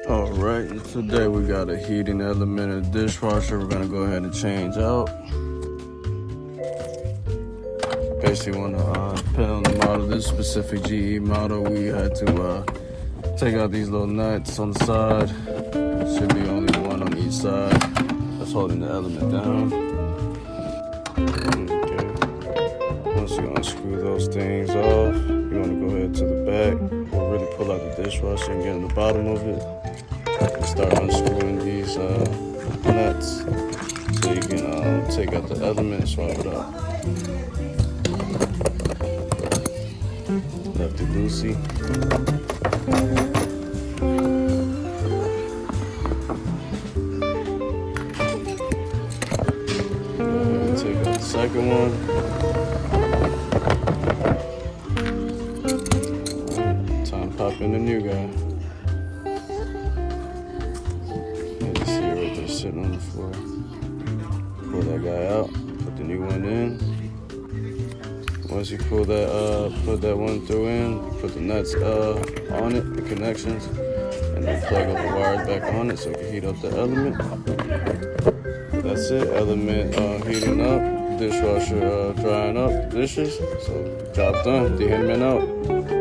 Alright, today we got a heating element and dishwasher we're gonna go ahead and change out. Basically want to depend on the model. This specific GE model, we had to take out these little nuts on the side. Should be only one on each side. That's holding the element down. Okay. Once you unscrew those things off, you want to go ahead to the back or really pull out the dishwasher and get in the bottom of it. Start unscrewing these nuts so you can take out the element and swap it out. Lefty loosey. Take out the second one. Time to pop in the new guy. Sitting on the floor. Pull that guy out, put the new one in. Once you pull that put that one through in, put the nuts on it, the connections, and then plug all the wires back on it so it can heat up the element. That's it, element heating up, dishwasher drying up dishes. So job done, the Handyman out.